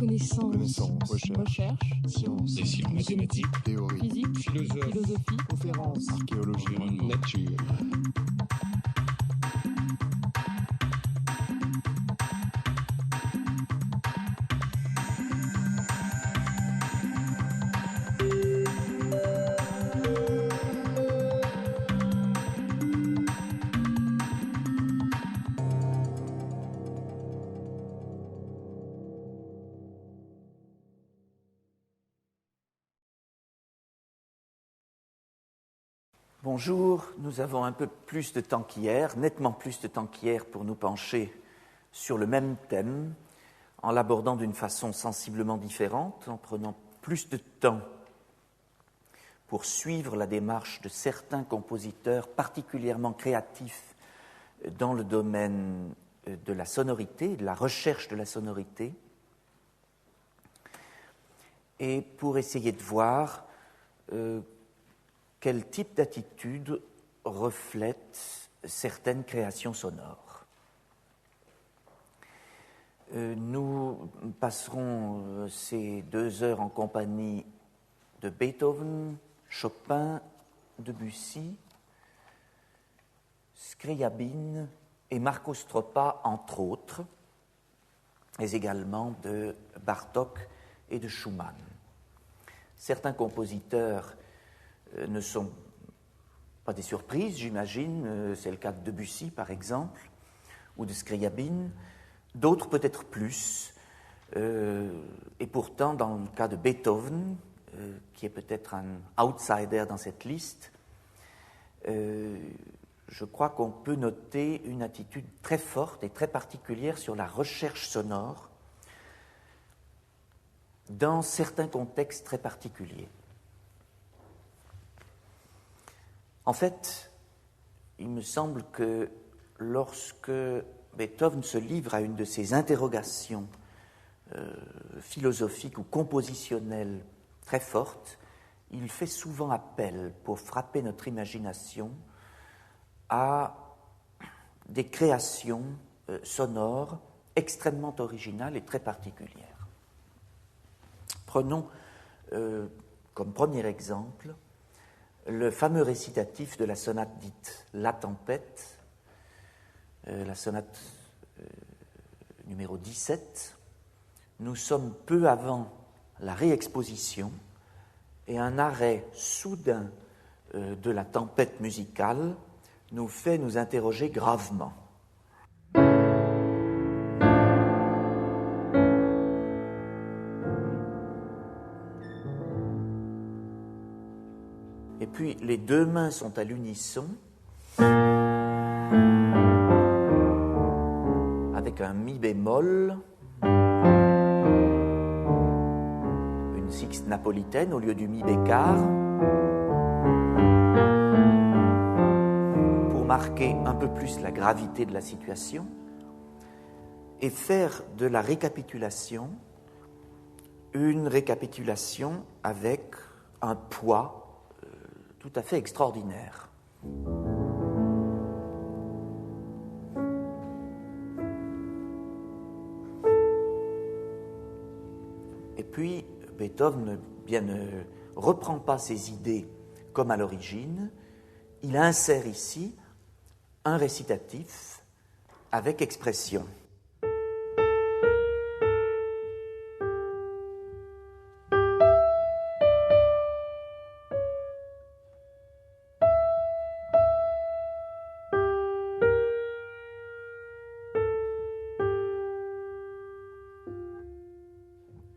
Connaissance, recherche, sciences, mathématiques, théorie, physique, philosophie, conférences, archéologie, nature. Bonjour, nous avons un peu plus de temps qu'hier, nettement plus de temps qu'hier pour nous pencher sur le même thème, en l'abordant d'une façon sensiblement différente, en prenant plus de temps pour suivre la démarche de certains compositeurs particulièrement créatifs dans le domaine de la sonorité, de la recherche de la sonorité, et pour essayer de voir quel type d'attitude reflète certaines créations sonores. Nous passerons ces 2 heures en compagnie de Beethoven, Chopin, Debussy, Scriabine et Marco Stroppa, entre autres, mais également de Bartók et de Schumann. Certains compositeurs ne sont pas des surprises, j'imagine. C'est le cas de Debussy, par exemple, ou de Scriabine. D'autres, peut-être plus. Et pourtant, dans le cas de Beethoven, qui est peut-être un outsider dans cette liste, je crois qu'on peut noter une attitude très forte et très particulière sur la recherche sonore dans certains contextes très particuliers. En fait, il me semble que lorsque Beethoven se livre à une de ces interrogations philosophiques ou compositionnelles très fortes, il fait souvent appel, pour frapper notre imagination, à des créations sonores extrêmement originales et très particulières. Prenons comme premier exemple le fameux récitatif de la sonate dite La Tempête, la sonate numéro 17. Nous sommes peu avant la réexposition et un arrêt soudain de la tempête musicale nous fait nous interroger gravement. Et puis les 2 mains sont à l'unisson, avec un mi bémol, une sixte napolitaine au lieu du mi bécard, pour marquer un peu plus la gravité de la situation et faire de la récapitulation une récapitulation avec un poids tout à fait extraordinaire. Et puis, Beethoven ne reprend pas ses idées comme à l'origine, il insère ici un récitatif avec expression.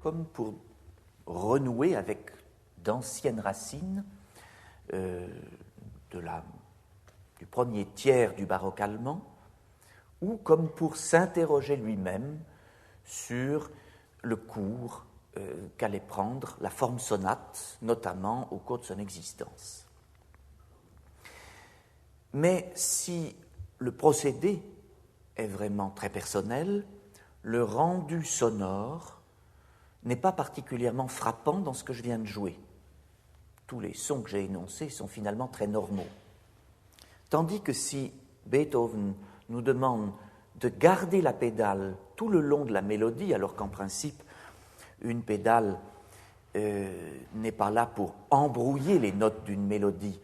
Comme pour renouer avec d'anciennes racines du premier tiers du baroque allemand, ou comme pour s'interroger lui-même sur le cours qu'allait prendre la forme sonate, notamment au cours de son existence. Mais si le procédé est vraiment très personnel, le rendu sonore n'est pas particulièrement frappant dans ce que je viens de jouer. Tous les sons que j'ai énoncés sont finalement très normaux. Tandis que si Beethoven nous demande de garder la pédale tout le long de la mélodie, alors qu'en principe, Une pédale n'est pas là pour embrouiller les notes d'une mélodie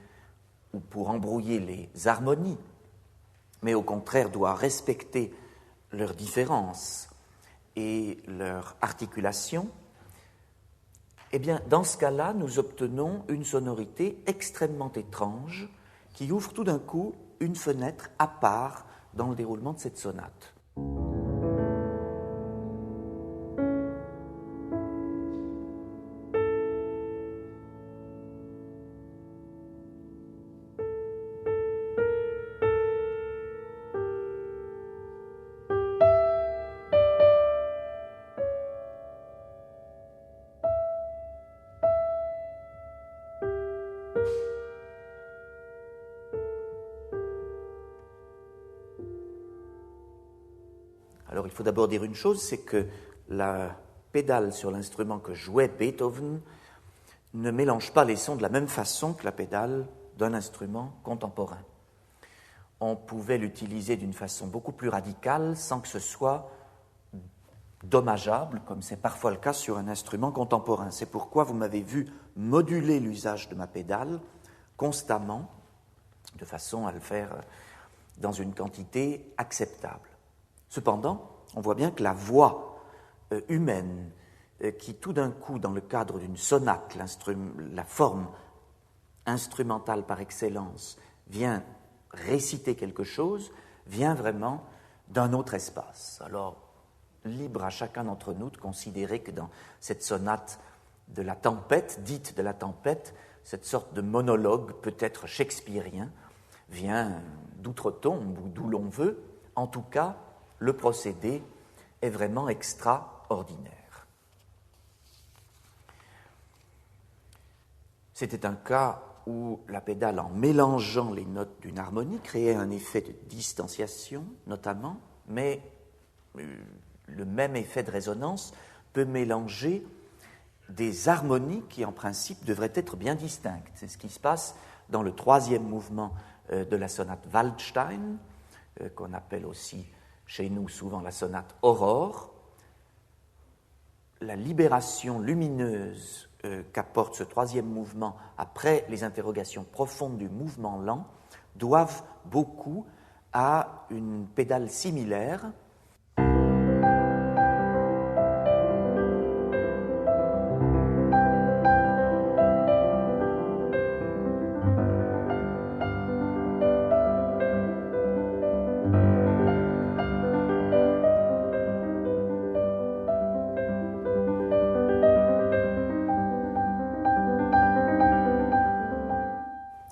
ou pour embrouiller les harmonies, mais au contraire doit respecter leurs différences et leur articulation. Eh bien, dans ce cas-là, nous obtenons une sonorité extrêmement étrange qui ouvre tout d'un coup une fenêtre à part dans le déroulement de cette sonate. Alors, il faut d'abord dire une chose, c'est que la pédale sur l'instrument que jouait Beethoven ne mélange pas les sons de la même façon que la pédale d'un instrument contemporain. On pouvait l'utiliser d'une façon beaucoup plus radicale sans que ce soit dommageable, comme c'est parfois le cas sur un instrument contemporain. C'est pourquoi vous m'avez vu moduler l'usage de ma pédale constamment, de façon à le faire dans une quantité acceptable. Cependant, on voit bien que la voix humaine qui tout d'un coup, dans le cadre d'une sonate, la forme instrumentale par excellence, vient réciter quelque chose, vient vraiment d'un autre espace. Alors, libre à chacun d'entre nous de considérer que dans cette sonate de la tempête, dite de la tempête, cette sorte de monologue peut-être shakespearien vient d'outre-tombe ou d'où l'on veut. En tout cas, le procédé est vraiment extraordinaire. C'était un cas où la pédale, en mélangeant les notes d'une harmonie, créait un effet de distanciation, notamment, mais le même effet de résonance peut mélanger des harmonies qui, en principe, devraient être bien distinctes. C'est ce qui se passe dans le troisième mouvement de la sonate Waldstein, qu'on appelle aussi chez nous souvent la sonate Aurore. La libération lumineuse qu'apporte ce troisième mouvement après les interrogations profondes du mouvement lent doivent beaucoup à une pédale similaire.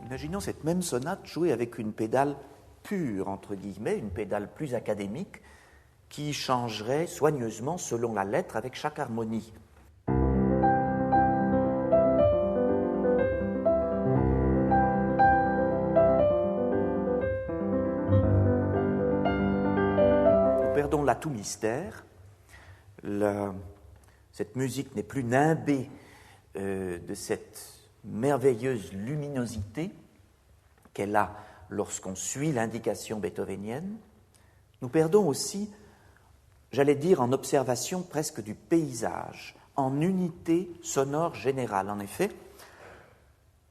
Imaginons cette même sonate jouée avec une pédale pure, entre guillemets, une pédale plus académique, qui changerait soigneusement selon la lettre avec chaque harmonie. Nous perdons là tout mystère. Cette musique n'est plus nimbée de cette merveilleuse luminosité qu'elle a lorsqu'on suit l'indication beethovenienne. Nous perdons aussi, j'allais dire, en observation presque du paysage, en unité sonore générale. En effet,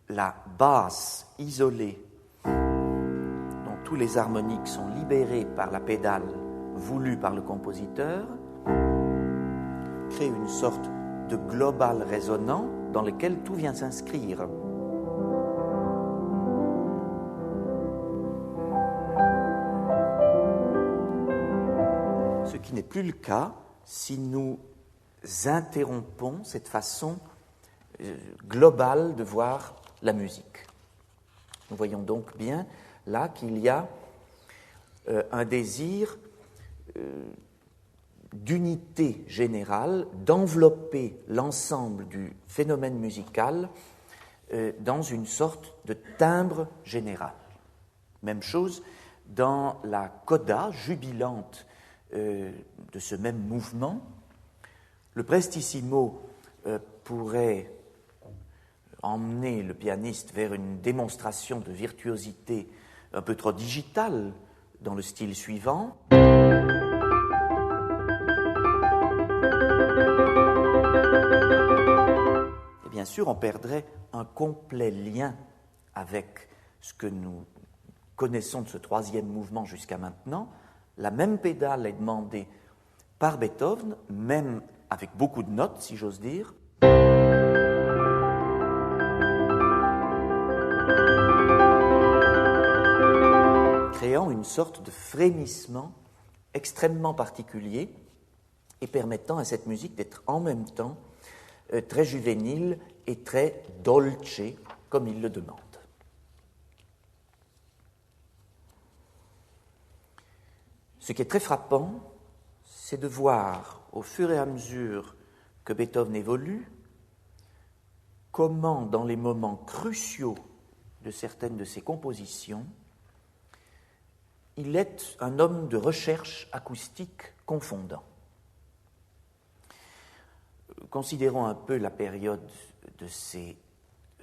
la basse isolée, dont tous les harmoniques sont libérés par la pédale voulue par le compositeur, crée une sorte de global résonant dans lequel tout vient s'inscrire. Ce qui n'est plus le cas si nous interrompons cette façon globale de voir la musique. Nous voyons donc bien là qu'il y a un désir d'unité générale, d'envelopper l'ensemble du phénomène musical dans une sorte de timbre général. Même chose dans la coda jubilante de ce même mouvement. Le prestissimo pourrait emmener le pianiste vers une démonstration de virtuosité un peu trop digitale dans le style suivant. bien sûr, on perdrait un complet lien avec ce que nous connaissons de ce troisième mouvement jusqu'à maintenant. La même pédale est demandée par Beethoven, même avec beaucoup de notes, si j'ose dire. Créant une sorte de frémissement extrêmement particulier et permettant à cette musique d'être en même temps très juvénile et très dolce, comme il le demande. Ce qui est très frappant, c'est de voir, au fur et à mesure que Beethoven évolue, comment, dans les moments cruciaux de certaines de ses compositions, il est un homme de recherche acoustique confondant. Considérons un peu la période de ces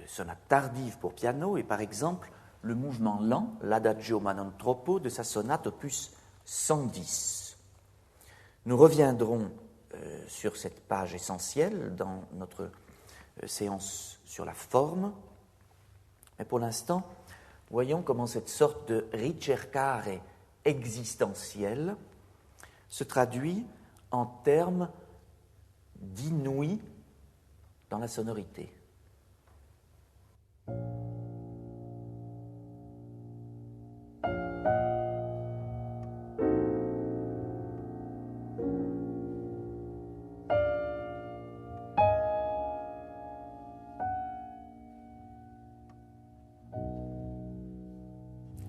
sonates tardives pour piano et par exemple le mouvement lent, l'Adagio ma non troppo de sa sonate opus 110. Nous reviendrons sur cette page essentielle dans notre séance sur la forme, mais pour l'instant, voyons comment cette sorte de ricercare existentiel se traduit en termes d'inouï dans la sonorité.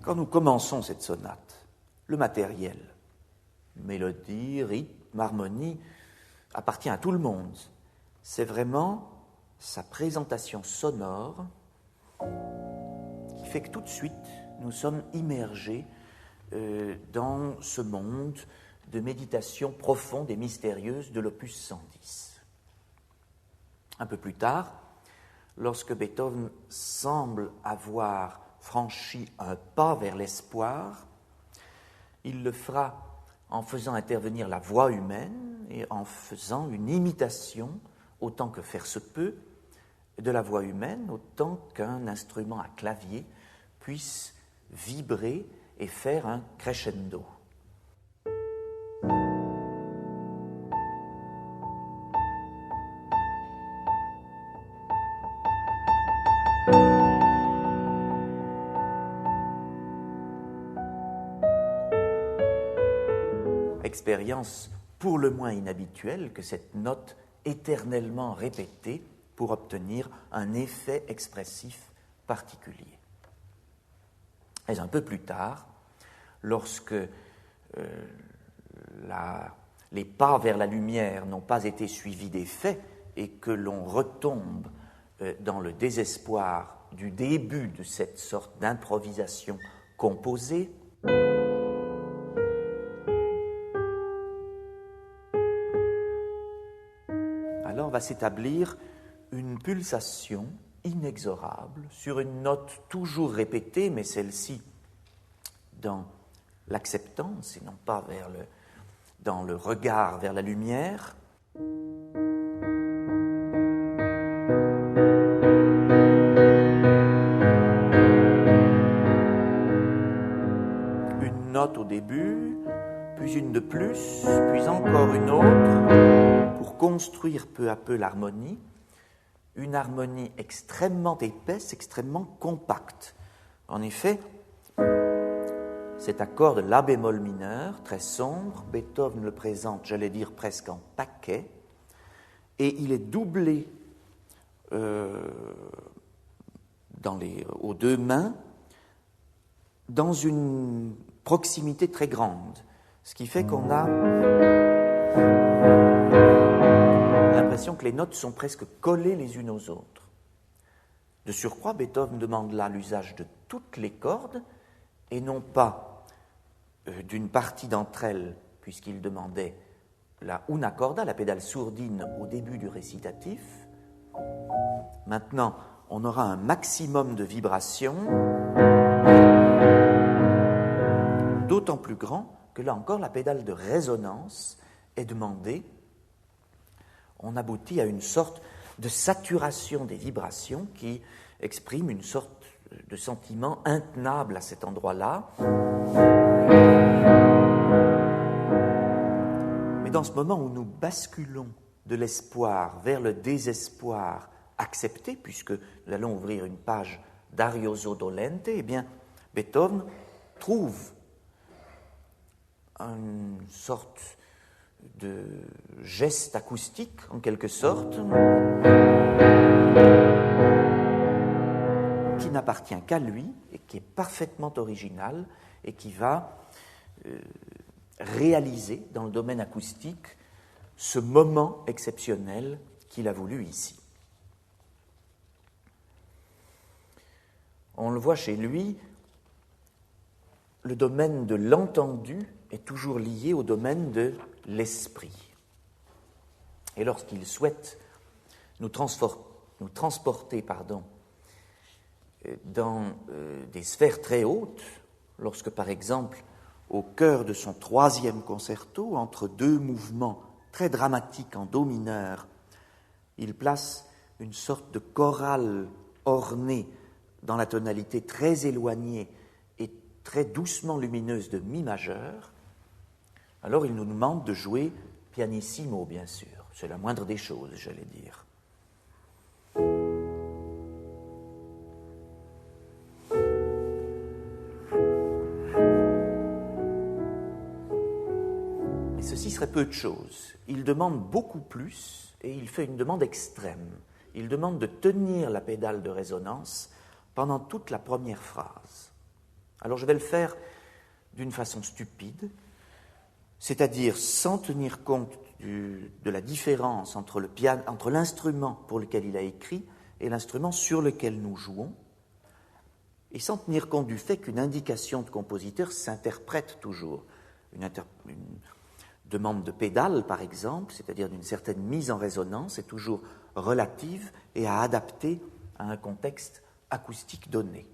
Quand nous commençons cette sonate, le matériel, mélodie, rythme, harmonie, appartient à tout le monde. C'est vraiment sa présentation sonore qui fait que tout de suite, nous sommes immergés dans ce monde de méditation profonde et mystérieuse de l'opus 110. Un peu plus tard, lorsque Beethoven semble avoir franchi un pas vers l'espoir, il le fera en faisant intervenir la voix humaine et en faisant une imitation, autant que faire se peut, de la voix humaine, autant qu'un instrument à clavier puisse vibrer et faire un crescendo. Expérience pour le moins inhabituelle que cette note éternellement répétée pour obtenir un effet expressif particulier. Mais un peu plus tard, lorsque les pas vers la lumière n'ont pas été suivis d'effet et que l'on retombe dans le désespoir du début de cette sorte d'improvisation composée, alors va s'établir une pulsation inexorable sur une note toujours répétée, mais celle-ci dans l'acceptance et non pas dans le regard vers la lumière. Une note au début, puis une de plus, puis encore une autre, pour construire peu à peu l'harmonie, une harmonie extrêmement épaisse, extrêmement compacte. En effet, cet accord de La bémol mineur, très sombre, Beethoven le présente, j'allais dire presque en paquet, et il est doublé aux deux mains dans une proximité très grande, ce qui fait qu'on a l'impression que les notes sont presque collées les unes aux autres. De surcroît, Beethoven demande là l'usage de toutes les cordes et non pas d'une partie d'entre elles, puisqu'il demandait la una corda, la pédale sourdine, au début du récitatif. Maintenant, on aura un maximum de vibrations, d'autant plus grand que là encore, la pédale de résonance est demandée. On aboutit à une sorte de saturation des vibrations qui exprime une sorte de sentiment intenable à cet endroit-là. Mais dans ce moment où nous basculons de l'espoir vers le désespoir accepté, puisque nous allons ouvrir une page d'Arioso Dolente, eh bien, Beethoven trouve une sorte de geste acoustique, en quelque sorte, qui n'appartient qu'à lui et qui est parfaitement original et qui va réaliser dans le domaine acoustique ce moment exceptionnel qu'il a voulu ici. On le voit chez lui, le domaine de l'entendu est toujours lié au domaine de l'esprit. Et lorsqu'il souhaite nous transporter dans des sphères très hautes, lorsque par exemple, au cœur de son 3e concerto, entre 2 mouvements très dramatiques en do mineur, il place une sorte de chorale ornée dans la tonalité très éloignée et très doucement lumineuse de mi majeur, alors il nous demande de jouer pianissimo, bien sûr. C'est la moindre des choses, j'allais dire. Mais ceci serait peu de choses. Il demande beaucoup plus et il fait une demande extrême. Il demande de tenir la pédale de résonance pendant toute la première phrase. Alors je vais le faire d'une façon stupide, c'est-à-dire sans tenir compte de la différence entre l'instrument pour lequel il a écrit et l'instrument sur lequel nous jouons, et sans tenir compte du fait qu'une indication de compositeur s'interprète toujours. Une demande de pédale, par exemple, c'est-à-dire d'une certaine mise en résonance, est toujours relative et à adapter à un contexte acoustique donné.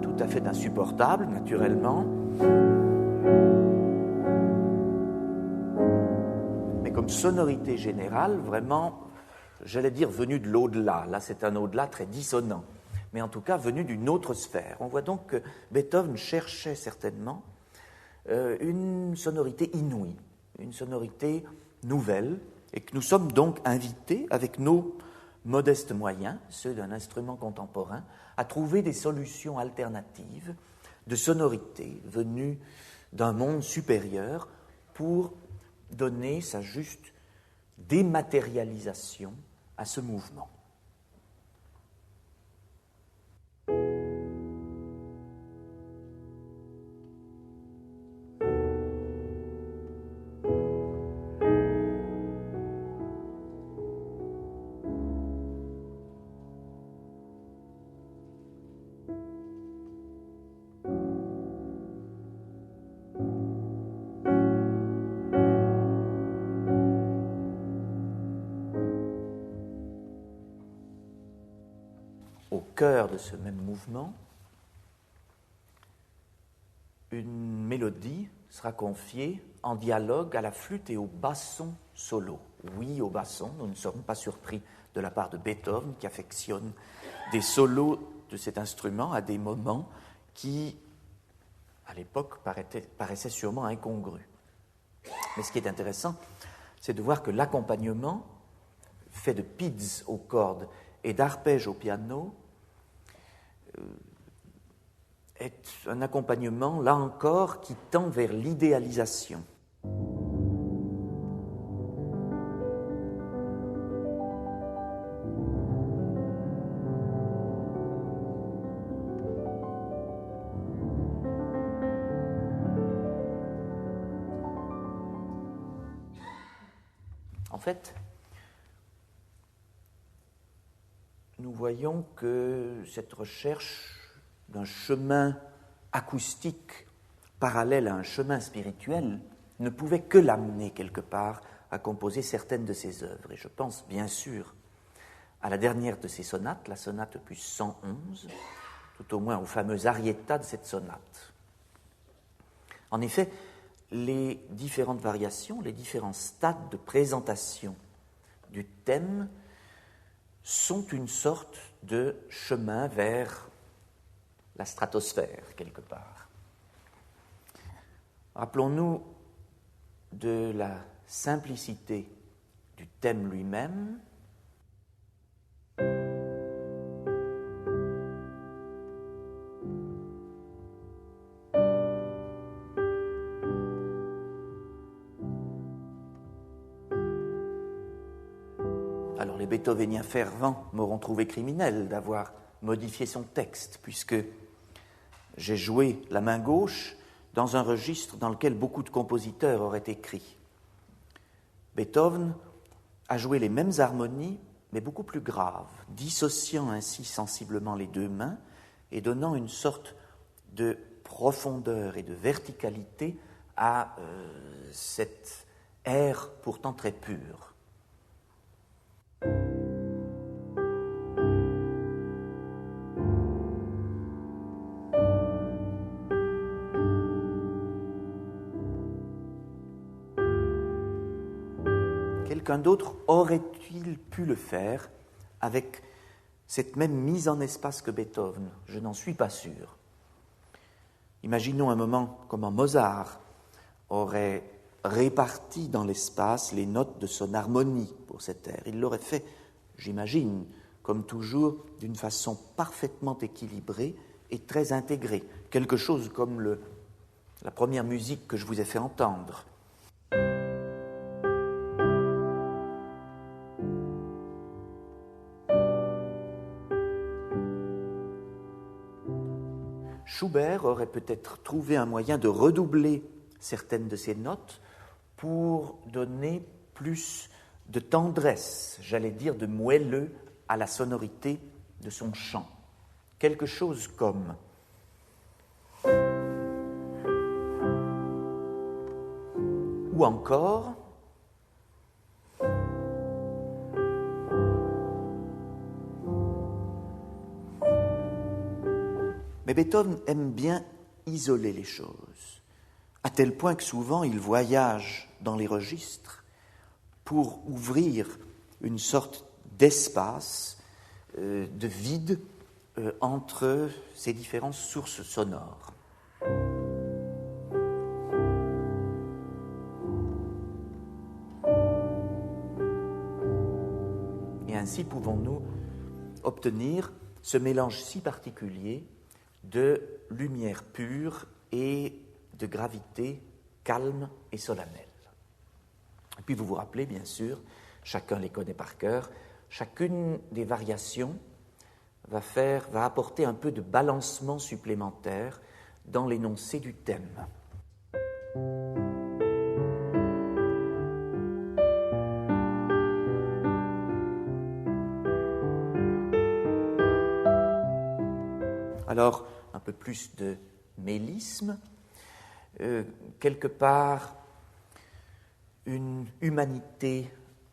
Tout à fait insupportable, naturellement. Mais comme sonorité générale, vraiment, j'allais dire venu de l'au-delà. Là, c'est un au-delà très dissonant, mais en tout cas venu d'une autre sphère. On voit donc que Beethoven cherchait certainement une sonorité inouïe, une sonorité nouvelle, et que nous sommes donc invités, avec nos modestes moyens, ceux d'un instrument contemporain, à trouver des solutions alternatives de sonorités venues d'un monde supérieur pour donner sa juste dématérialisation à ce mouvement. Au cœur de ce même mouvement, une mélodie sera confiée en dialogue à la flûte et au basson solo. Oui, au basson, nous ne serons pas surpris de la part de Beethoven qui affectionne des solos de cet instrument à des moments qui, à l'époque, paraissaient sûrement incongrus. Mais ce qui est intéressant, c'est de voir que l'accompagnement, fait de pids aux cordes et d'arpèges au piano, est un accompagnement, là encore, qui tend vers l'idéalisation. En fait, nous voyons que cette recherche d'un chemin acoustique parallèle à un chemin spirituel ne pouvait que l'amener quelque part à composer certaines de ses œuvres. Et je pense bien sûr à la dernière de ces sonates, la sonate opus 111, tout au moins au fameux arietta de cette sonate. En effet, les différentes variations, les différents stades de présentation du thème sont une sorte de chemin vers la stratosphère, quelque part. Rappelons-nous de la simplicité du thème lui-même. Alors les beethoveniens fervents m'auront trouvé criminel d'avoir modifié son texte, puisque j'ai joué la main gauche dans un registre dans lequel beaucoup de compositeurs auraient écrit. Beethoven a joué les mêmes harmonies, mais beaucoup plus graves, dissociant ainsi sensiblement les deux mains et donnant une sorte de profondeur et de verticalité à cet air pourtant très pur. Quelqu'un d'autre aurait-il pu le faire avec cette même mise en espace que Beethoven? Je n'en suis pas sûr. Imaginons un moment comment Mozart aurait réparti dans l'espace les notes de son harmonie pour cet air. Il l'aurait fait, j'imagine, comme toujours, d'une façon parfaitement équilibrée et très intégrée. Quelque chose comme la première musique que je vous ai fait entendre. Schubert aurait peut-être trouvé un moyen de redoubler certaines de ces notes pour donner plus de tendresse, j'allais dire de moelleux, à la sonorité de son chant. Quelque chose comme ou encore mais Beethoven aime bien isoler les choses, à tel point que souvent il voyage dans les registres pour ouvrir une sorte d'espace, de vide entre ces différentes sources sonores. Et ainsi pouvons-nous obtenir ce mélange si particulier de lumière pure et de gravité calme et solennelle. Et puis vous vous rappelez, bien sûr, chacun les connaît par cœur, chacune des variations va apporter un peu de balancement supplémentaire dans l'énoncé du thème. Alors, un peu plus de mélisme, quelque part une humanité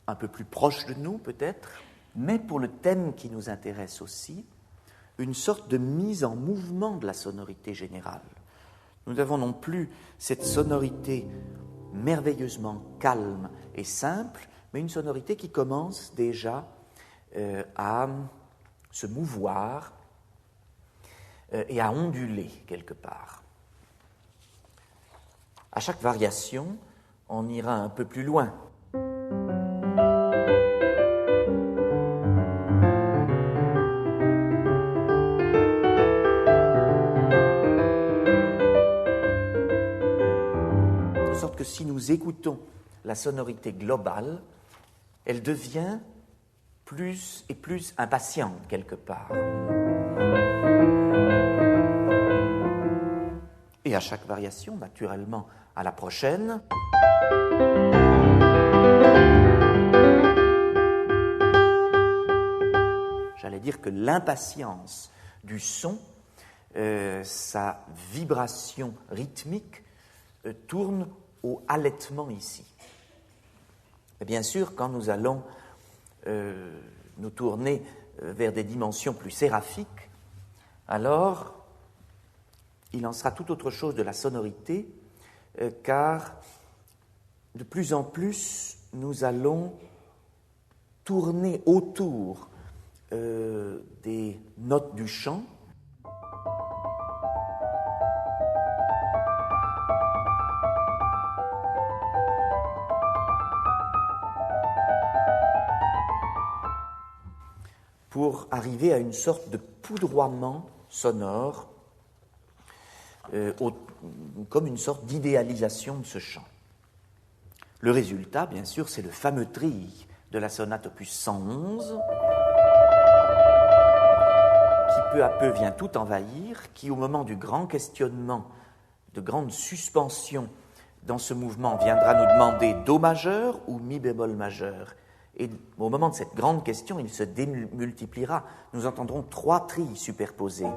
un peu plus proche de nous peut-être, mais pour le thème qui nous intéresse aussi, une sorte de mise en mouvement de la sonorité générale. Nous n'avons non plus cette sonorité merveilleusement calme et simple, mais une sonorité qui commence déjà à se mouvoir et à onduler quelque part. À chaque variation, on ira un peu plus loin. De sorte que si nous écoutons la sonorité globale, elle devient plus et plus impatiente quelque part. Et à chaque variation, naturellement, à la prochaine, j'allais dire que l'impatience du son, sa vibration rythmique, tourne au halètement ici. Et bien sûr, quand nous allons nous tourner vers des dimensions plus séraphiques, alors il en sera tout autre chose de la sonorité, car de plus en plus nous allons tourner autour des notes du chant, pour arriver à une sorte de poudroiement sonore, comme une sorte d'idéalisation de ce chant. Le résultat, bien sûr, c'est le fameux trill de la sonate opus 111, qui peu à peu vient tout envahir, qui au moment du grand questionnement, de grande suspension dans ce mouvement, viendra nous demander Do majeur ou Mi bémol majeur. Et au moment de cette grande question, il se démultipliera. Nous entendrons 3 trilles superposés.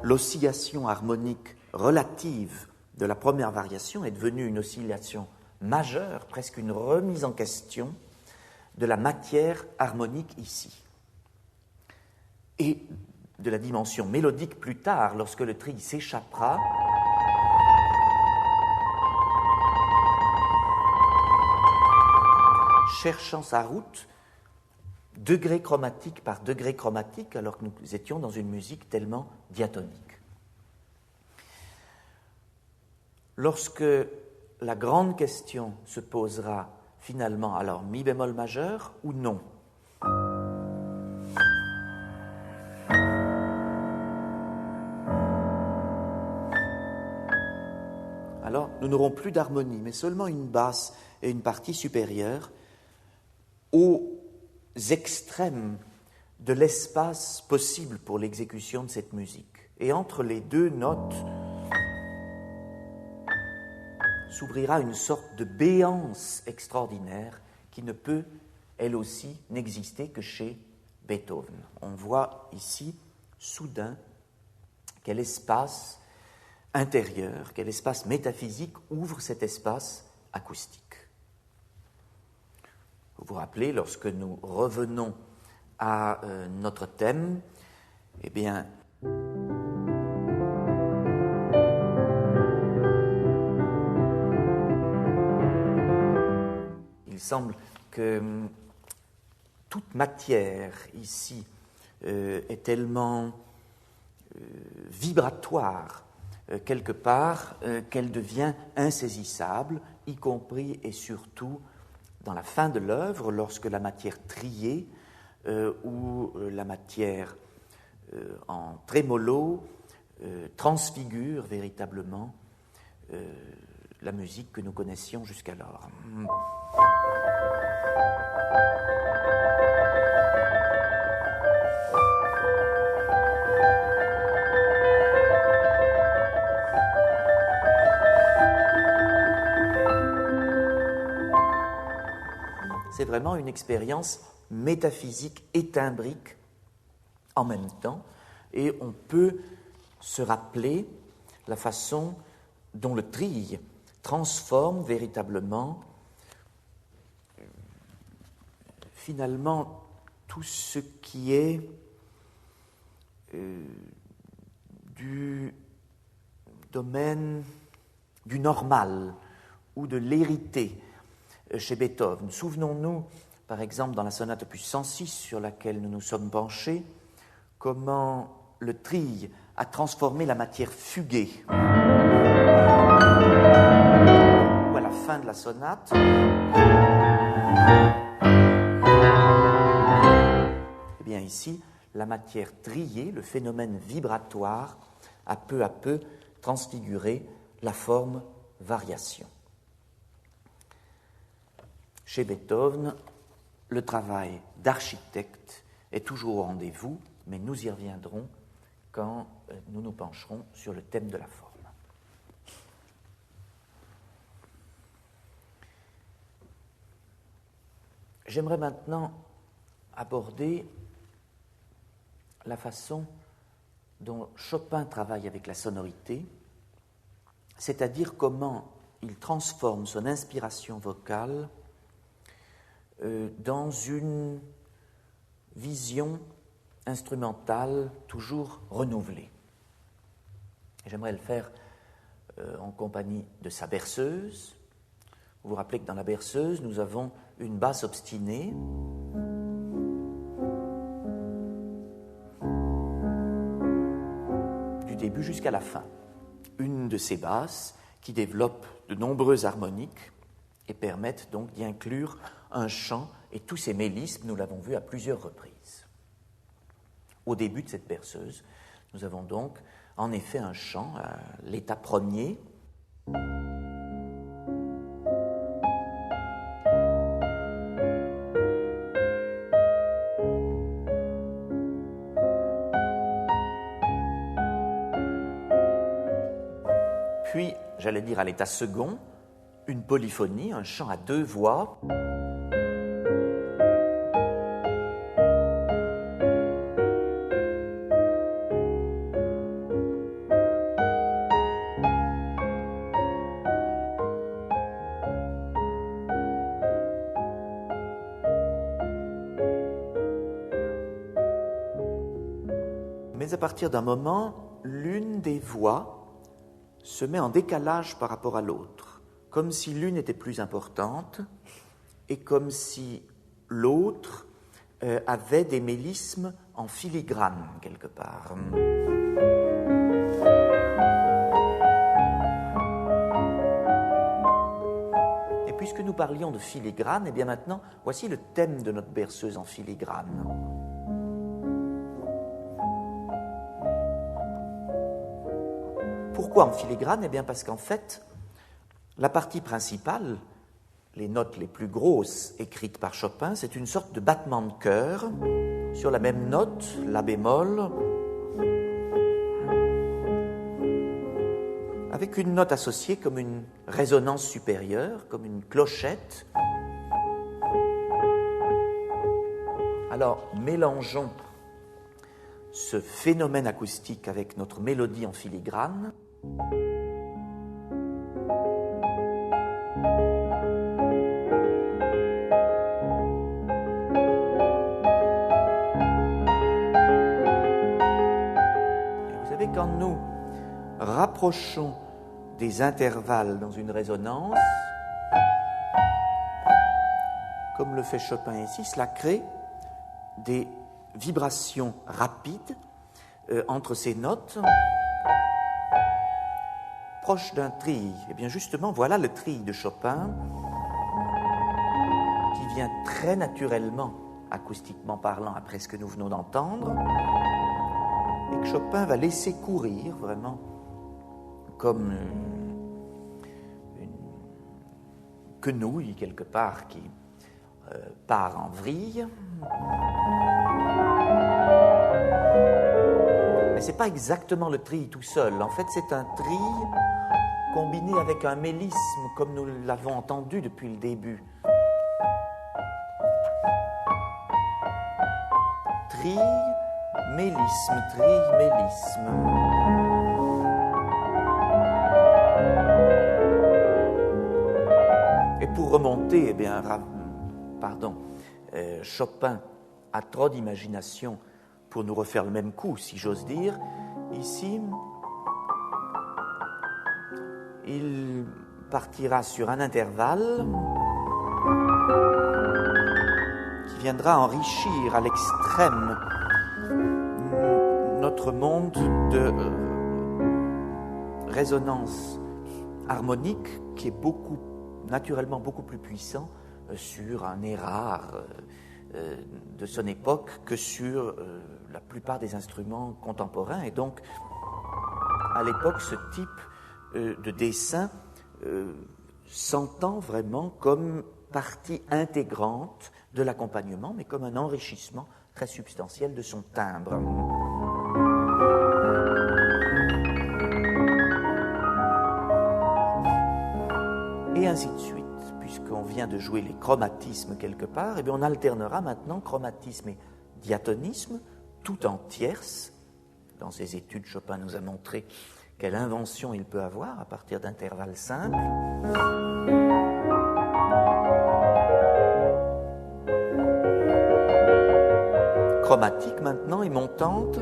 L'oscillation harmonique relative de la première variation est devenue une oscillation majeure, presque une remise en question de la matière harmonique ici. Et de la dimension mélodique plus tard, lorsque le trill s'échappera, cherchant sa route, degré chromatique par degré chromatique, alors que nous étions dans une musique tellement diatonique. Lorsque la grande question se posera finalement, alors mi bémol majeur ou non? Alors nous n'aurons plus d'harmonie, mais seulement une basse et une partie supérieure aux extrêmes de l'espace possible pour l'exécution de cette musique. Et entre les deux notes s'ouvrira une sorte de béance extraordinaire qui ne peut, elle aussi, n'exister que chez Beethoven. On voit ici, soudain, quel espace intérieur, quel espace métaphysique ouvre cet espace acoustique. Vous vous rappelez, lorsque nous revenons à notre thème, eh bien, il semble que toute matière ici est tellement vibratoire quelque part qu'elle devient insaisissable, y compris et surtout dans la fin de l'œuvre, lorsque la matière triée ou la matière en trémolo transfigure véritablement la musique que nous connaissions jusqu'alors. C'est vraiment une expérience métaphysique et timbrique en même temps, et on peut se rappeler la façon dont le trill transforme véritablement finalement tout ce qui est du domaine du normal ou de l'hérité chez Beethoven. Souvenons-nous, par exemple, dans la sonate opus 106 sur laquelle nous nous sommes penchés, comment le trill a transformé la matière fuguée. Ou à la fin de la sonate, eh bien ici, la matière triée, le phénomène vibratoire, a peu à peu transfiguré la forme variation. Chez Beethoven, le travail d'architecte est toujours au rendez-vous, mais nous y reviendrons quand nous nous pencherons sur le thème de la forme. J'aimerais maintenant aborder la façon dont Chopin travaille avec la sonorité, c'est-à-dire comment il transforme son inspiration vocale dans une vision instrumentale toujours renouvelée. Et j'aimerais le faire en compagnie de sa berceuse. Vous vous rappelez que dans la berceuse, nous avons une basse obstinée du début jusqu'à la fin. Une de ces basses qui développe de nombreuses harmoniques et permettent donc d'y inclure un chant et tous ces mélismes, nous l'avons vu à plusieurs reprises. Au début de cette berceuse, nous avons donc en effet un chant à l'état premier. Puis, j'allais dire à l'état second, une polyphonie, un chant à deux voix. Mais à partir d'un moment, l'une des voix se met en décalage par rapport à l'autre, comme si l'une était plus importante et comme si l'autre avait des mélismes en filigrane quelque part. Et puisque nous parlions de filigrane, eh bien maintenant, voici le thème de notre berceuse en filigrane. Pourquoi en filigrane ? Eh bien parce qu'en fait, la partie principale, les notes les plus grosses écrites par Chopin, c'est une sorte de battement de cœur sur la même note, la bémol, avec une note associée comme une résonance supérieure, comme une clochette. Alors, mélangeons ce phénomène acoustique avec notre mélodie en filigrane. Vous savez, quand nous rapprochons des intervalles dans une résonance, comme le fait Chopin ici, cela crée des vibrations rapides entre ces notes proches d'un trill. Et bien justement, voilà le trill de Chopin qui vient très naturellement, acoustiquement parlant, après ce que nous venons d'entendre, et que Chopin va laisser courir vraiment comme une quenouille quelque part qui part en vrille. Mais ce n'est pas exactement le trill tout seul. En fait, c'est un trill combiné avec un mélisme, comme nous l'avons entendu depuis le début. Trill, mélisme, trill, mélisme. Et pour remonter, eh bien, Chopin a trop d'imagination pour nous refaire le même coup, si j'ose dire. Ici, il partira sur un intervalle qui viendra enrichir à l'extrême notre monde de résonance harmonique qui est naturellement beaucoup plus puissant sur un air rare de son époque que sur la plupart des instruments contemporains. Et donc, à l'époque, ce type de dessin s'entend vraiment comme partie intégrante de l'accompagnement, mais comme un enrichissement très substantiel de son timbre. Et ainsi de suite. Puisqu'on vient de jouer les chromatismes quelque part, eh bien on alternera maintenant chromatisme et diatonisme, tout en tierces. Dans ses études, Chopin nous a montré quelle invention il peut avoir à partir d'intervalles simples. Chromatique maintenant et montante.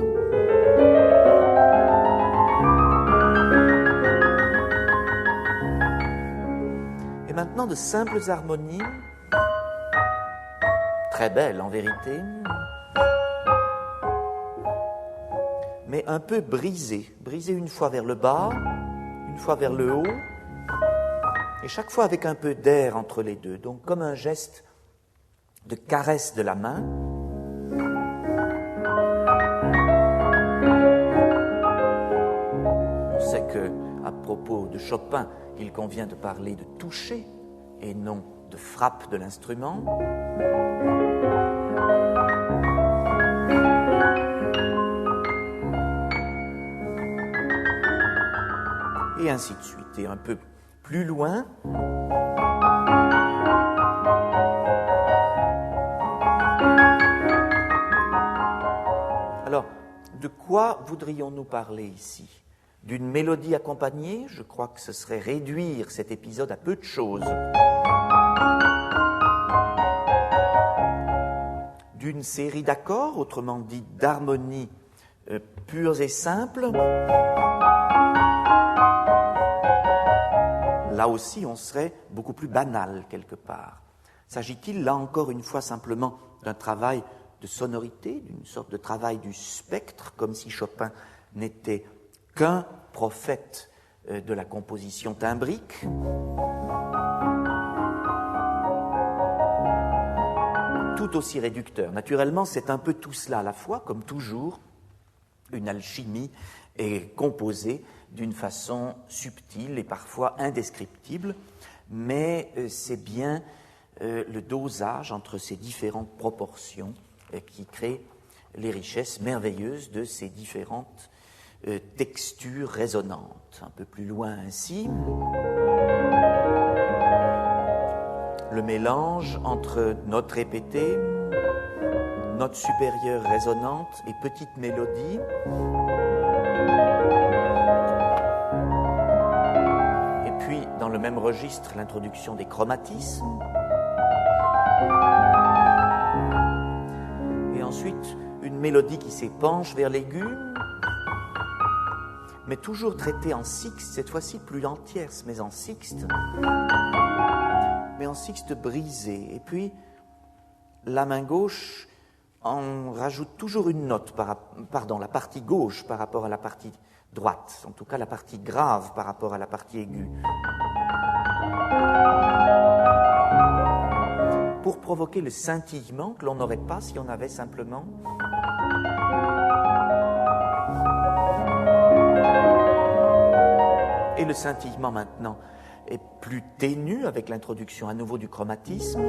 Et maintenant de simples harmonies, très belles en vérité, mais un peu brisées une fois vers le bas, une fois vers le haut, et chaque fois avec un peu d'air entre les deux, donc comme un geste de caresse de la main. On sait que, à propos de Chopin, il convient de parler de toucher et non de frappe de l'instrument. Et ainsi de suite, et un peu plus loin. Alors, de quoi voudrions-nous parler ici? D'une mélodie accompagnée? Je crois que ce serait réduire cet épisode à peu de choses. D'une série d'accords, autrement dit d'harmonies pures et simples. Là aussi, on serait beaucoup plus banal quelque part. S'agit-il, là encore une fois, simplement d'un travail de sonorité, d'une sorte de travail du spectre, comme si Chopin n'était qu'un prophète de la composition timbrique? Tout aussi réducteur. Naturellement, c'est un peu tout cela à la fois, comme toujours. Une alchimie est composée d'une façon subtile et parfois indescriptible, mais c'est bien le dosage entre ces différentes proportions qui crée les richesses merveilleuses de ces différentes textures résonantes. Un peu plus loin ainsi, le mélange entre notes répétées, notes supérieures résonantes et petites mélodies. Et puis, dans le même registre, l'introduction des chromatismes. Et ensuite, une mélodie qui s'épanche vers l'aigu, mais toujours traitée en sixte, cette fois-ci plus en tierce, mais en sixte. Mais en sixte brisé. Et puis, la main gauche en rajoute toujours une note, la partie gauche par rapport à la partie droite, en tout cas la partie grave par rapport à la partie aiguë, pour provoquer le scintillement que l'on n'aurait pas si on avait simplement et le scintillement maintenant est plus ténu avec l'introduction à nouveau du chromatisme.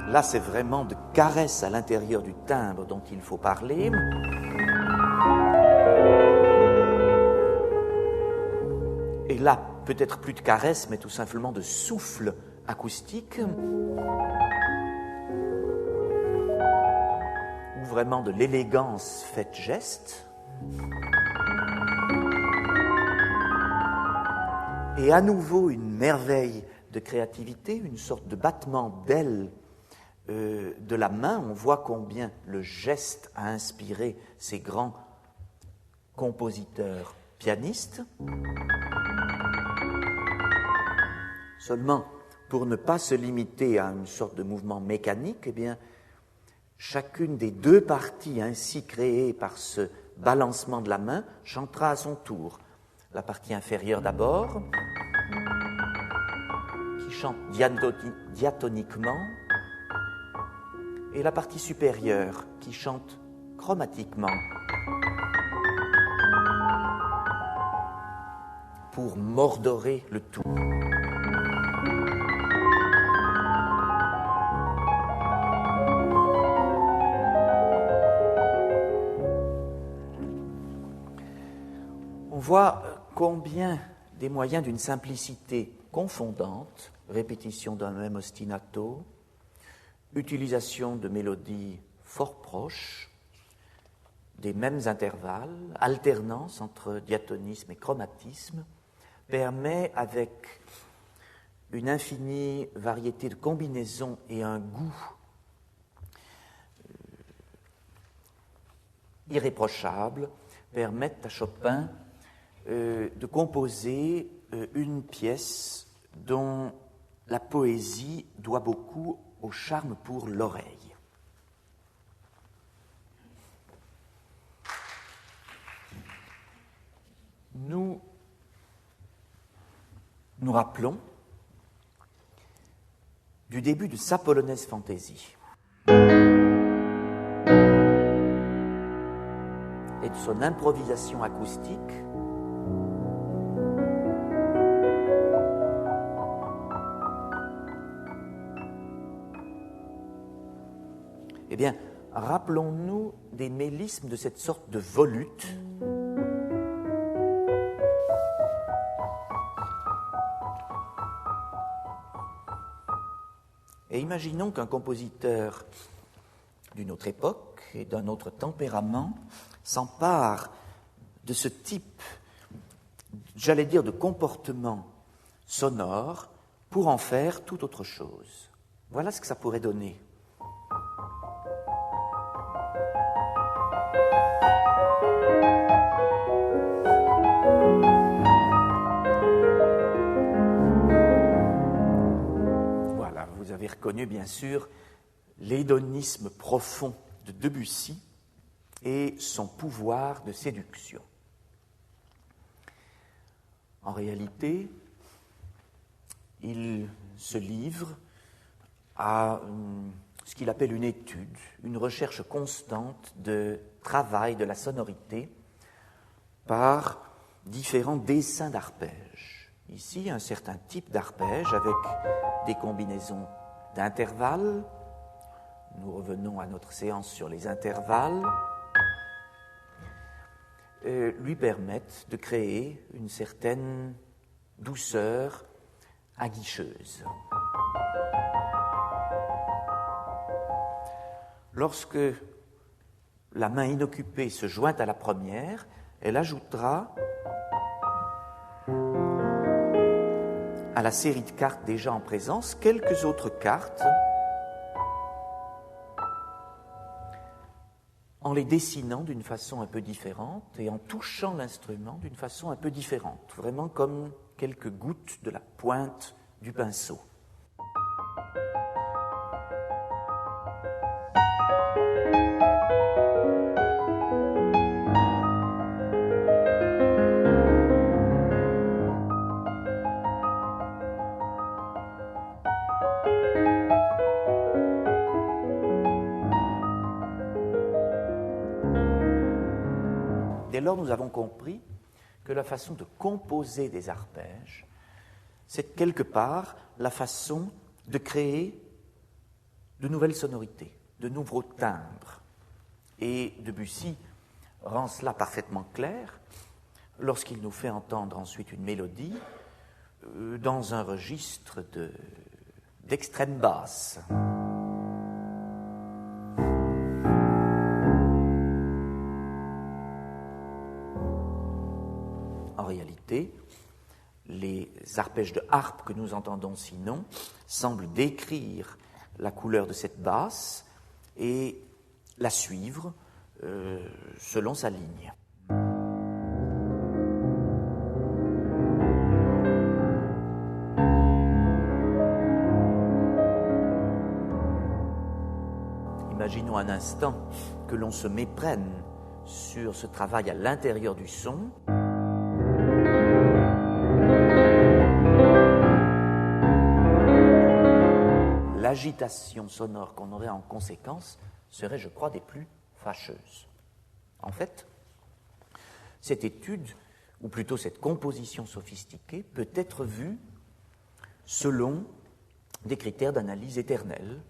Là, c'est vraiment de caresse à l'intérieur du timbre dont il faut parler. Et là, peut-être plus de caresse, mais tout simplement de souffle acoustique. Ou vraiment de l'élégance faite geste. Et à nouveau, une merveille de créativité, une sorte de battement d'ailes de la main. On voit combien le geste a inspiré ces grands compositeurs pianistes. Seulement, pour ne pas se limiter à une sorte de mouvement mécanique, eh bien, chacune des deux parties ainsi créées par ce balancement de la main chantera à son tour. La partie inférieure d'abord, qui chante diatoniquement, et la partie supérieure, qui chante chromatiquement, pour mordorer le tout. On voit combien des moyens d'une simplicité confondante, répétition d'un même ostinato, utilisation de mélodies fort proches, des mêmes intervalles, alternance entre diatonisme et chromatisme, permet, avec une infinie variété de combinaisons et un goût irréprochable, permettent à Chopin de composer une pièce dont la poésie doit beaucoup au charme pour l'oreille. Nous rappelons du début de sa polonaise fantaisie et de son improvisation acoustique eh bien, rappelons-nous des mélismes de cette sorte de volute et imaginons qu'un compositeur d'une autre époque et d'un autre tempérament s'empare de ce type, j'allais dire, de comportement sonore pour en faire tout autre chose. Voilà ce que ça pourrait donner. Voilà, vous avez reconnu bien sûr l'hédonisme profond de Debussy et son pouvoir de séduction. En réalité, il se livre à ce qu'il appelle une étude, une recherche constante de travail de la sonorité par différents dessins d'arpèges. Ici, un certain type d'arpège avec des combinaisons d'intervalles. Nous revenons à notre séance sur les intervalles. Lui permettent de créer une certaine douceur aguicheuse. Lorsque la main inoccupée se joint à la première, elle ajoutera à la série de cartes déjà en présence quelques autres cartes en les dessinant d'une façon un peu différente et en touchant l'instrument d'une façon un peu différente, vraiment comme quelques gouttes de la pointe du pinceau. Dès lors, nous avons compris que la façon de composer des arpèges, c'est quelque part la façon de créer de nouvelles sonorités, de nouveaux timbres. Et Debussy rend cela parfaitement clair lorsqu'il nous fait entendre ensuite une mélodie dans un registre d'extrême basse. En réalité, les arpèges de harpe que nous entendons sinon semblent décrire la couleur de cette basse et la suivre selon sa ligne. Imaginons un instant que l'on se méprenne sur ce travail à l'intérieur du son. L'agitation sonore qu'on aurait en conséquence serait, je crois, des plus fâcheuses. En fait, cette étude, ou plutôt cette composition sophistiquée, peut être vue selon des critères d'analyse éternelle.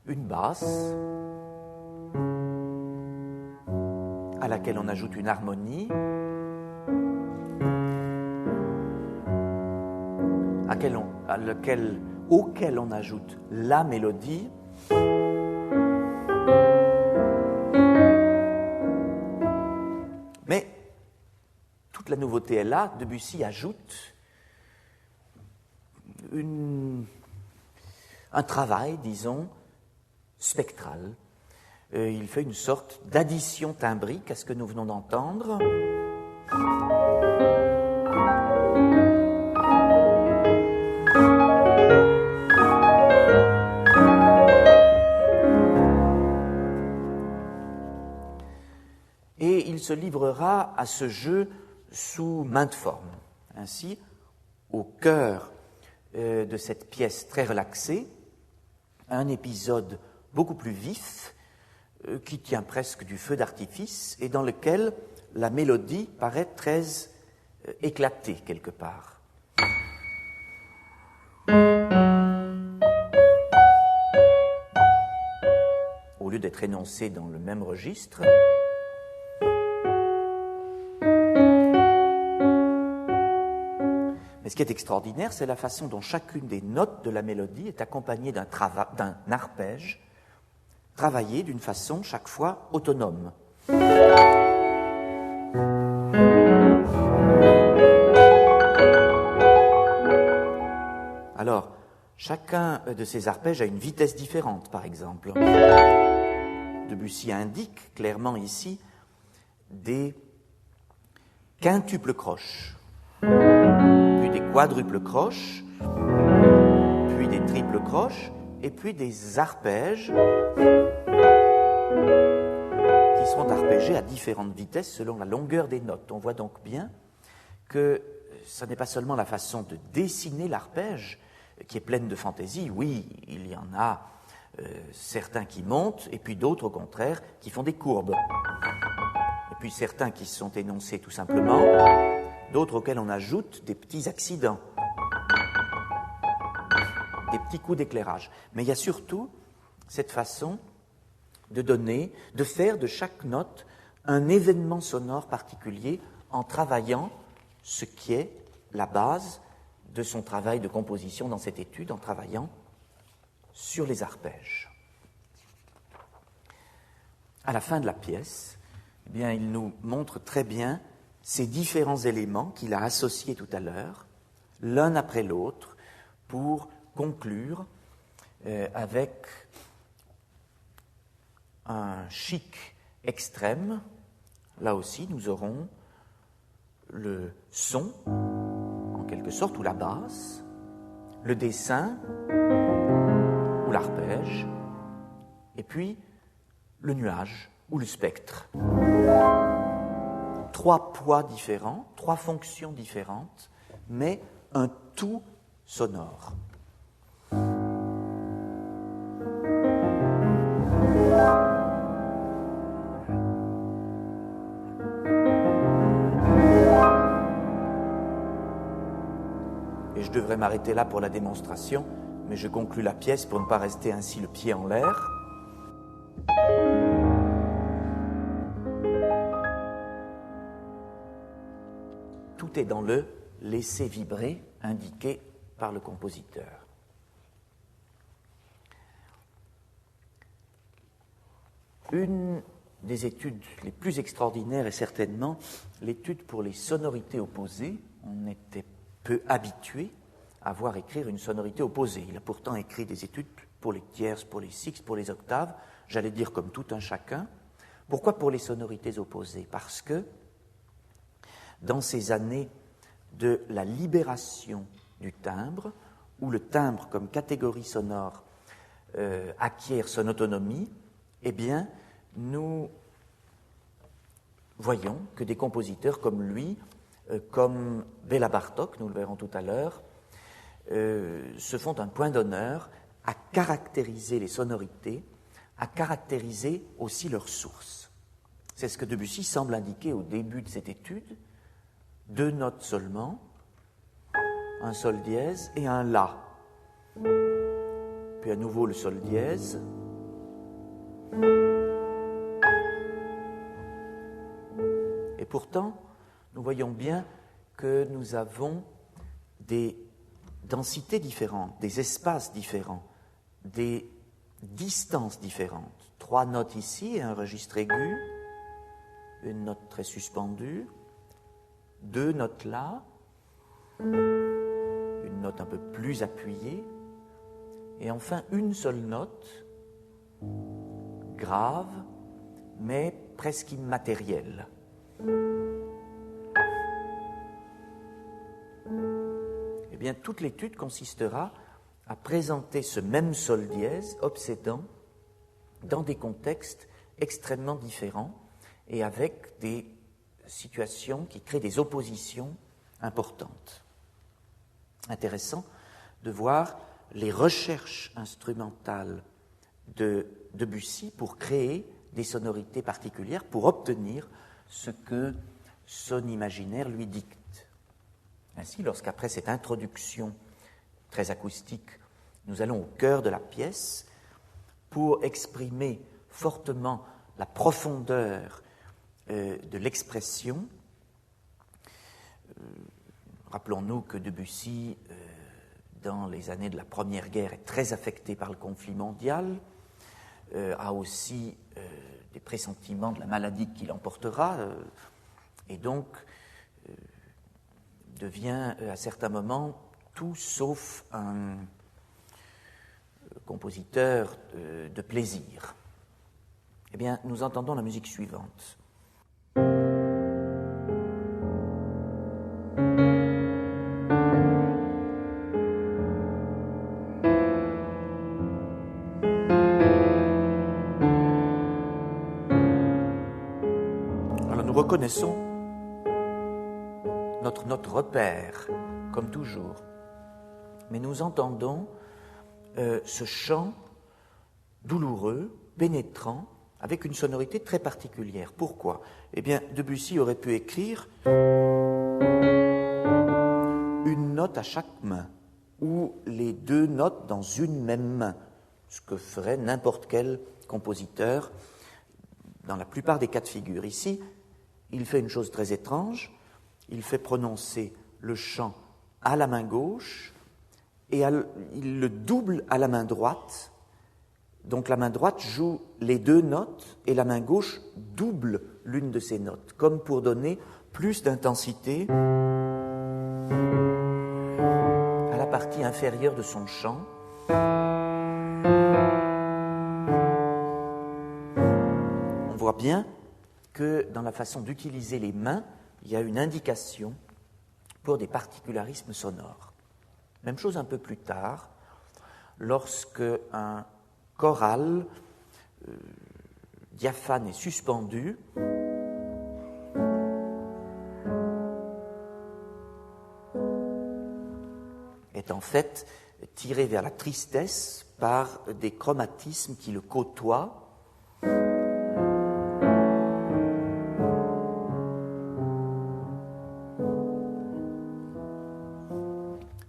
Une basse à laquelle on ajoute une harmonie, auquel on ajoute la mélodie, toute la nouveauté est là. Debussy ajoute un travail, disons, spectral. Il fait une sorte d'addition timbrique à ce que nous venons d'entendre. Et il se livrera à ce jeu sous maintes formes. Ainsi, au cœur de cette pièce très relaxée, un épisode beaucoup plus vif qui tient presque du feu d'artifice et dans lequel la mélodie paraît très éclatée quelque part. Au lieu d'être énoncée dans le même registre, mais ce qui est extraordinaire, c'est la façon dont chacune des notes de la mélodie est accompagnée d'un arpège travaillé d'une façon chaque fois autonome. Alors, chacun de ces arpèges a une vitesse différente, par exemple. Debussy indique clairement ici des quintuples croches, puis des quadruples croches, puis des triples croches, et puis des arpèges qui seront arpégés à différentes vitesses selon la longueur des notes. On voit donc bien que ce n'est pas seulement la façon de dessiner l'arpège qui est pleine de fantaisie. Oui, il y en a certains qui montent, et puis d'autres, au contraire, qui font des courbes. Et puis certains qui sont énoncés tout simplement, d'autres auxquels on ajoute des petits accidents, des petits coups d'éclairage. Mais il y a surtout cette façon de faire de chaque note un événement sonore particulier en travaillant ce qui est la base de son travail de composition dans cette étude, en travaillant sur les arpèges. À la fin de la pièce, eh bien, il nous montre très bien ces différents éléments qu'il a associés tout à l'heure, l'un après l'autre, pour conclure avec un chic extrême. Là aussi, nous aurons le son, en quelque sorte, ou la basse, le dessin, ou l'arpège, et puis le nuage, ou le spectre. Trois poids différents, trois fonctions différentes, mais un tout sonore. Et je devrais m'arrêter là pour la démonstration, mais je conclus la pièce pour ne pas rester ainsi le pied en l'air. Tout est dans le laisser vibrer indiqué par le compositeur. Une des études les plus extraordinaires est certainement l'étude pour les sonorités opposées. On était peu habitué à voir écrire une sonorité opposée. Il a pourtant écrit des études pour les tierces, pour les sixtes, pour les octaves, j'allais dire comme tout un chacun. Pourquoi pour les sonorités opposées? Parce que dans ces années de la libération du timbre, où le timbre comme catégorie sonore acquiert son autonomie, eh bien, nous voyons que des compositeurs comme lui, comme Béla Bartók, nous le verrons tout à l'heure, se font un point d'honneur à caractériser les sonorités, à caractériser aussi leurs sources. C'est ce que Debussy semble indiquer au début de cette étude, 2 notes seulement, un sol dièse et un la. Puis à nouveau le sol dièse. Et pourtant, nous voyons bien que nous avons des densités différentes, des espaces différents, des distances différentes. 3 notes ici et un registre aigu, une note très suspendue, deux notes là, une note un peu plus appuyée, et enfin une seule note, grave, mais presque immatérielle. Eh bien, toute l'étude consistera à présenter ce même sol dièse obsédant dans des contextes extrêmement différents et avec des situations qui créent des oppositions importantes. Intéressant de voir les recherches instrumentales de Debussy pour créer des sonorités particulières, pour obtenir ce que son imaginaire lui dicte. Ainsi, lorsqu'après cette introduction très acoustique, nous allons au cœur de la pièce pour exprimer fortement la profondeur de l'expression. Rappelons-nous que Debussy, dans les années de la Première Guerre, est très affecté par le conflit mondial, a aussi des pressentiments de la maladie qui l'emportera, et donc devient à certains moments tout sauf un compositeur de plaisir. Eh bien, nous entendons la musique suivante. Alors, nous reconnaissons notre note repère, comme toujours, mais nous entendons ce chant douloureux, pénétrant, avec une sonorité très particulière. Pourquoi ? Eh bien, Debussy aurait pu écrire une note à chaque main, ou les deux notes dans une même main, ce que ferait n'importe quel compositeur dans la plupart des cas de figure. Ici, il fait une chose très étrange, il fait prononcer le chant à la main gauche, et il le double à la main droite. Donc la main droite joue les deux notes et la main gauche double l'une de ces notes, comme pour donner plus d'intensité à la partie inférieure de son chant. On voit bien que dans la façon d'utiliser les mains, il y a une indication pour des particularismes sonores. Même chose un peu plus tard, lorsque un choral diaphane et suspendu est en fait tiré vers la tristesse par des chromatismes qui le côtoient.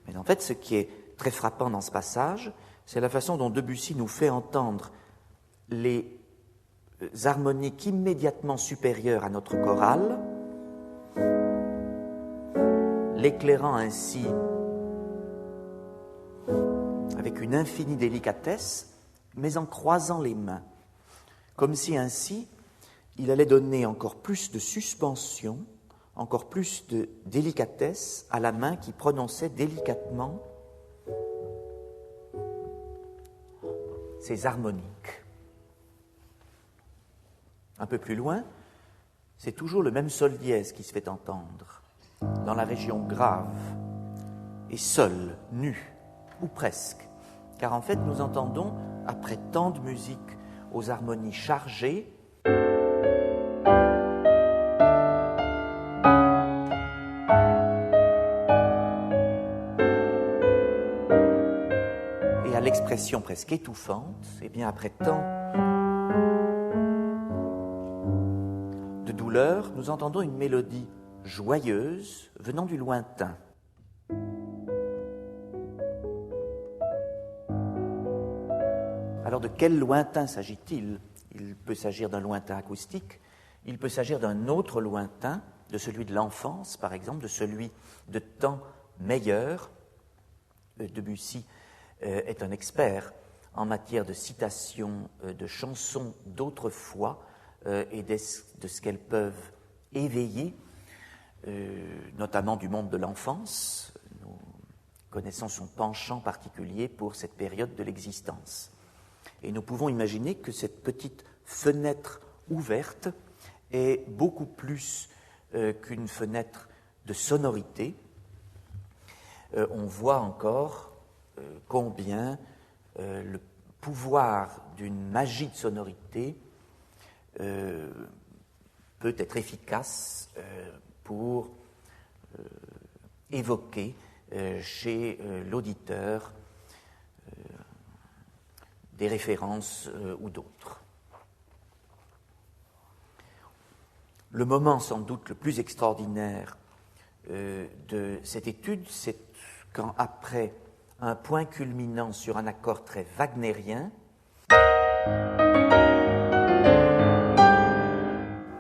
Mais en fait, ce qui est très frappant dans ce passage, c'est la façon dont Debussy nous fait entendre les harmoniques immédiatement supérieures à notre chorale, l'éclairant ainsi avec une infinie délicatesse, mais en croisant les mains, comme si ainsi il allait donner encore plus de suspension, encore plus de délicatesse à la main qui prononçait délicatement ces harmoniques. Un peu plus loin, c'est toujours le même sol dièse qui se fait entendre, dans la région grave, et seul, nu, ou presque, car en fait nous entendons, après tant de musique aux harmonies chargées, et à l'expression presque étouffante, et bien après tant de douleur, nous entendons une mélodie joyeuse venant du lointain. Alors de quel lointain s'agit-il ? Il peut s'agir d'un lointain acoustique, il peut s'agir d'un autre lointain, de celui de l'enfance par exemple, de celui de temps meilleur. Debussy est un expert en matière de citation de chansons d'autrefois et de ce qu'elles peuvent éveiller. notamment du monde de l'enfance. Nous connaissons son penchant particulier pour cette période de l'existence. Et nous pouvons imaginer que cette petite fenêtre ouverte est beaucoup plus qu'une fenêtre de sonorité. On voit encore combien le pouvoir d'une magie de sonorité peut être efficace pour évoquer chez l'auditeur des références ou d'autres. Le moment sans doute le plus extraordinaire de cette étude, c'est quand après un point culminant sur un accord très wagnérien,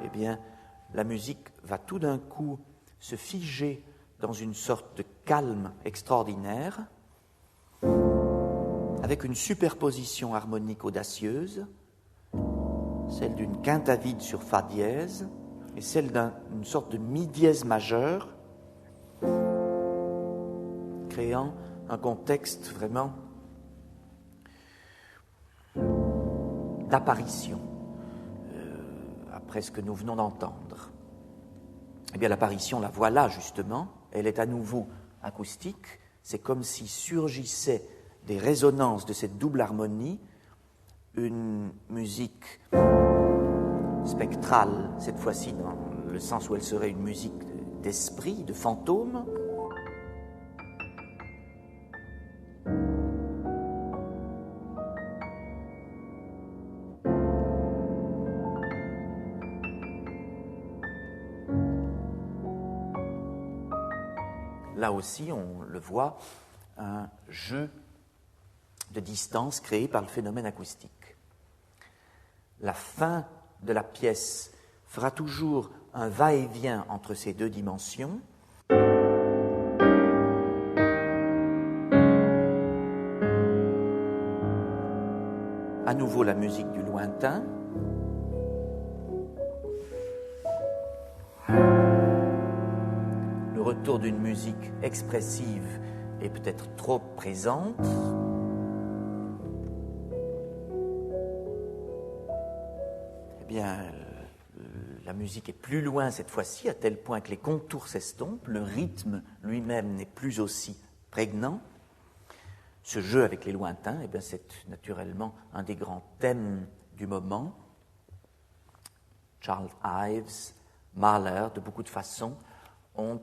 eh bien, la musique va tout d'un coup se figer dans une sorte de calme extraordinaire, avec une superposition harmonique audacieuse, celle d'une quinte à vide sur fa dièse et celle d'une sorte de mi dièse majeur, créant un contexte vraiment d'apparition, après ce que nous venons d'entendre. Eh bien, l'apparition, la voilà justement, elle est à nouveau acoustique, c'est comme si surgissait des résonances de cette double harmonie, une musique spectrale, cette fois-ci dans le sens où elle serait une musique d'esprit, de fantôme, là aussi, on le voit, un jeu de distance créé par le phénomène acoustique. La fin de la pièce fera toujours un va-et-vient entre ces deux dimensions. À nouveau la musique du lointain. Le retour d'une musique expressive et peut-être trop présente. Eh bien, la musique est plus loin cette fois-ci, à tel point que les contours s'estompent, le rythme lui-même n'est plus aussi prégnant. Ce jeu avec les lointains, eh bien, c'est naturellement un des grands thèmes du moment. Charles Ives, Mahler, de beaucoup de façons, ont,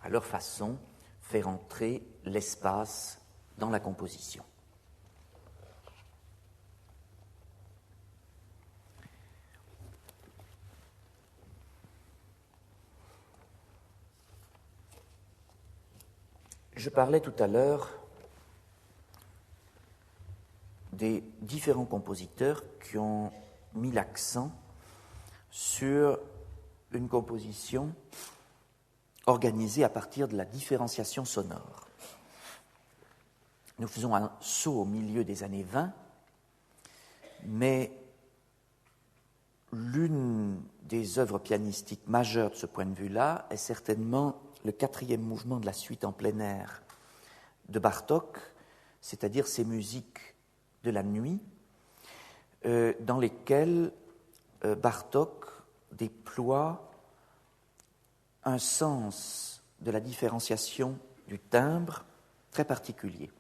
à leur façon, fait rentrer l'espace dans la composition. Je parlais tout à l'heure des différents compositeurs qui ont mis l'accent sur une composition organisée à partir de la différenciation sonore. Nous faisons un saut au milieu des années 20, mais l'une des œuvres pianistiques majeures de ce point de vue-là est certainement le 4e mouvement de la suite en plein air de Bartók, c'est-à-dire ces musiques de la nuit, dans lesquelles Bartók déploie un sens de la différenciation du timbre très particulier.